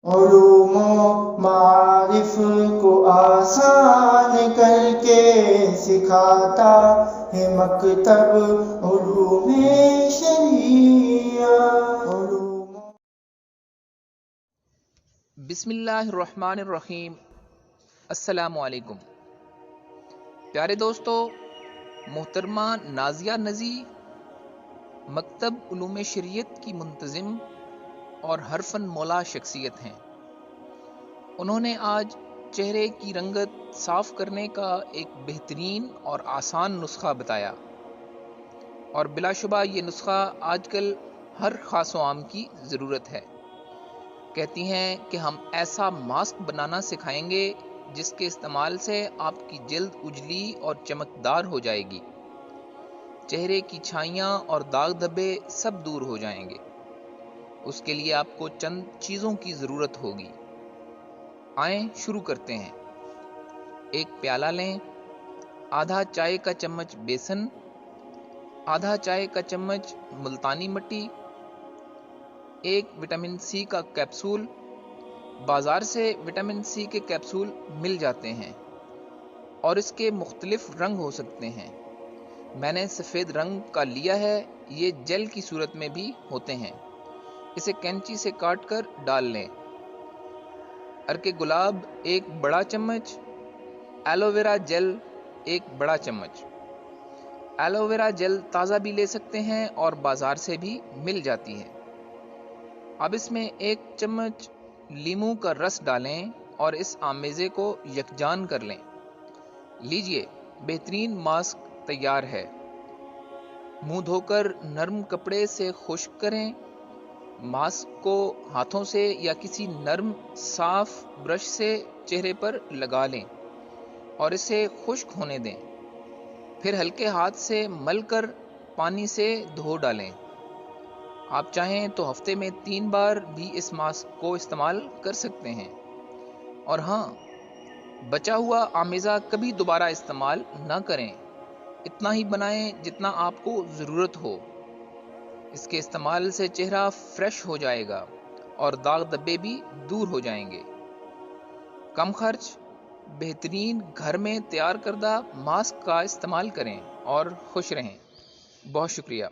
علوم و معارف کو آسان کر کے سکھاتا ہے مکتب علوم شریعت۔ بسم اللہ الرحمن الرحیم۔ السلام علیکم پیارے دوستو، محترمہ نازیہ نزی مکتب علوم شریعت کی منتظم اور ہر فن مولا شخصیت ہیں۔ انہوں نے آج چہرے کی رنگت صاف کرنے کا ایک بہترین اور آسان نسخہ بتایا، اور بلا شبہ یہ نسخہ آج کل ہر خاص و عام کی ضرورت ہے۔ کہتی ہیں کہ ہم ایسا ماسک بنانا سکھائیں گے جس کے استعمال سے آپ کی جلد اجلی اور چمکدار ہو جائے گی، چہرے کی چھائیاں اور داغ دھبے سب دور ہو جائیں گے۔ اس کے لیے آپ کو چند چیزوں کی ضرورت ہوگی۔ آئیں شروع کرتے ہیں۔ ایک پیالہ لیں، آدھا چائے کا چمچ بیسن، آدھا چائے کا چمچ ملتانی مٹی، ایک وٹامن سی کا کیپسول۔ بازار سے وٹامن سی کے کیپسول مل جاتے ہیں اور اس کے مختلف رنگ ہو سکتے ہیں۔ میں نے سفید رنگ کا لیا ہے، یہ جیل کی صورت میں بھی ہوتے ہیں۔ اسے کینچی سے کاٹ کر ڈال لیں۔ ارک گلاب ایک بڑا چمچ، ایلو ویرا جیل ایک بڑا چمچ۔ ایلو ویرا جیل تازہ بھی لے سکتے ہیں اور بازار سے بھی مل جاتی ہے۔ اب اس میں ایک چمچ لیموں کا رس ڈالیں اور اس آمیزے کو یکجان کر لیں۔ لیجئے، بہترین ماسک تیار ہے۔ منہ دھو کر نرم کپڑے سے خشک کریں۔ ماسک کو ہاتھوں سے یا کسی نرم صاف برش سے چہرے پر لگا لیں اور اسے خشک ہونے دیں۔ پھر ہلکے ہاتھ سے مل کر پانی سے دھو ڈالیں۔ آپ چاہیں تو ہفتے میں 3 بار بھی اس ماسک کو استعمال کر سکتے ہیں۔ اور ہاں، بچا ہوا آمیزہ کبھی دوبارہ استعمال نہ کریں۔ اتنا ہی بنائیں جتنا آپ کو ضرورت ہو۔ اس کے استعمال سے چہرہ فریش ہو جائے گا اور داغ دھبے بھی دور ہو جائیں گے۔ کم خرچ، بہترین گھر میں تیار کردہ ماسک کا استعمال کریں اور خوش رہیں۔ بہت شکریہ۔